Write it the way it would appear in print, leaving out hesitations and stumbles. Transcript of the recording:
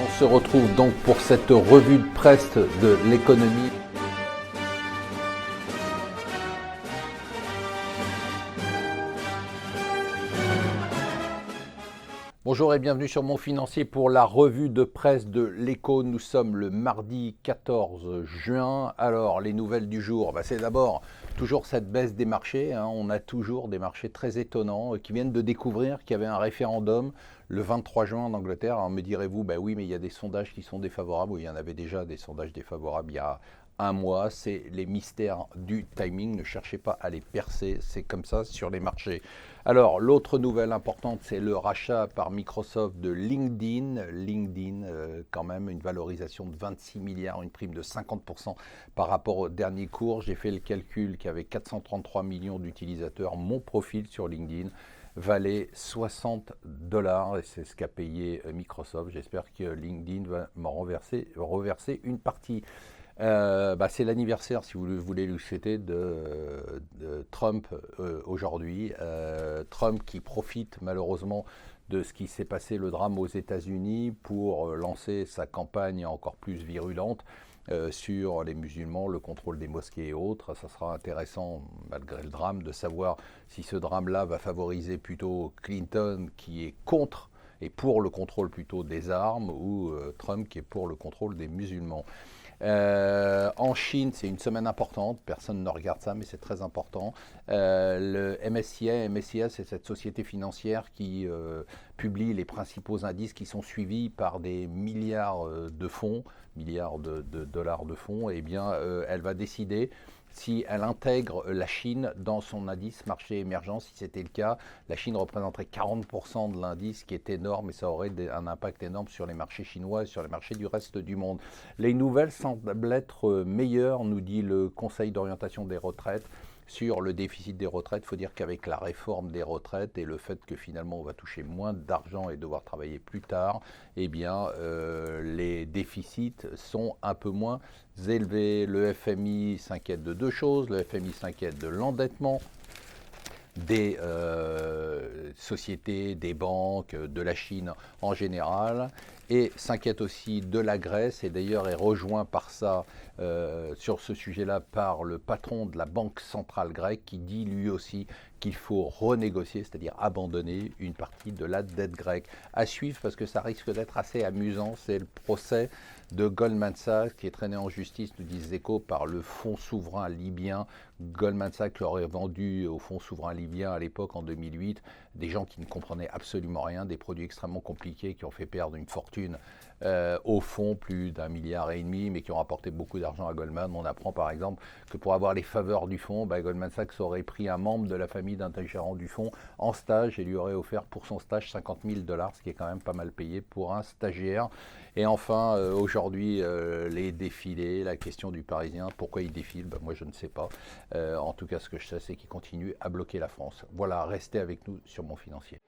On se retrouve donc pour cette revue de presse de l'économie. Bonjour et bienvenue sur Mon Financier pour la revue de presse de l'Écho. Nous sommes le mardi 14 juin. Alors, les nouvelles du jour, c'est d'abord toujours cette baisse des marchés. On a toujours des marchés très étonnants qui viennent de découvrir qu'il y avait un référendum le 23 juin en Angleterre. Alors, me direz-vous, oui, mais il y a des sondages qui sont défavorables. Oui, il y en avait déjà des sondages défavorables il y a un mois. C'est les mystères du timing. Ne cherchez pas à les percer. C'est comme ça sur les marchés. Alors, l'autre nouvelle importante, c'est le rachat par Microsoft de LinkedIn. LinkedIn, quand même, une valorisation de 26 milliards, une prime de 50% par rapport au dernier cours. J'ai fait le calcul qu'avec 433 millions d'utilisateurs, mon profil sur LinkedIn valait $60 et c'est ce qu'a payé Microsoft. J'espère que LinkedIn va m'en reverser une partie. C'est l'anniversaire, si vous voulez le souhaiter, de Trump aujourd'hui. Trump qui profite malheureusement de ce qui s'est passé, le drame aux États-Unis, pour lancer sa campagne encore plus virulente sur les musulmans, le contrôle des mosquées et autres. Ça sera intéressant, malgré le drame, de savoir si ce drame-là va favoriser plutôt Clinton qui est contre et pour le contrôle plutôt des armes, ou Trump qui est pour le contrôle des musulmans. En Chine, c'est une semaine importante, personne ne regarde ça, mais c'est très important. Le MSCI, c'est cette société financière qui publie les principaux indices qui sont suivis par des milliards de fonds, milliards de dollars de fonds. Et bien, elle va décider si elle intègre la Chine dans son indice marché émergent. Si c'était le cas, la Chine représenterait 40% de l'indice, ce qui est énorme, et ça aurait un impact énorme sur les marchés chinois et sur les marchés du reste du monde. Les nouvelles semblent être meilleures, nous dit le Conseil d'orientation des retraites. Sur le déficit des retraites, il faut dire qu'avec la réforme des retraites et le fait que finalement on va toucher moins d'argent et devoir travailler plus tard, eh bien les déficits sont un peu moins élevés. Le FMI s'inquiète de deux choses. Le FMI s'inquiète de l'endettement des sociétés, des banques, de la Chine en général, et s'inquiète aussi de la Grèce, et d'ailleurs est rejoint par ça, sur ce sujet-là, par le patron de la Banque centrale grecque, qui dit lui aussi qu'il faut renégocier, c'est-à-dire abandonner une partie de la dette grecque. À suivre, parce que ça risque d'être assez amusant, c'est le procès de Goldman Sachs qui est traîné en justice, nous disent Échos, par le fonds souverain libyen. Goldman Sachs aurait vendu au fonds souverain libyen à l'époque, en 2008, des gens qui ne comprenaient absolument rien, des produits extrêmement compliqués qui ont fait perdre une fortune au fond, plus d'1,5 milliard, mais qui ont rapporté beaucoup d'argent à Goldman. On apprend par exemple que pour avoir les faveurs du fonds, Goldman Sachs aurait pris un membre de la famille d'un gérant du fonds en stage et lui aurait offert pour son stage $50 000, ce qui est quand même pas mal payé pour un stagiaire. Et enfin, aujourd'hui, les défilés, la question du Parisien, pourquoi il défile, moi je ne sais pas. En tout cas, ce que je sais, c'est qu'il continue à bloquer la France. Voilà, restez avec nous sur Mon Financier.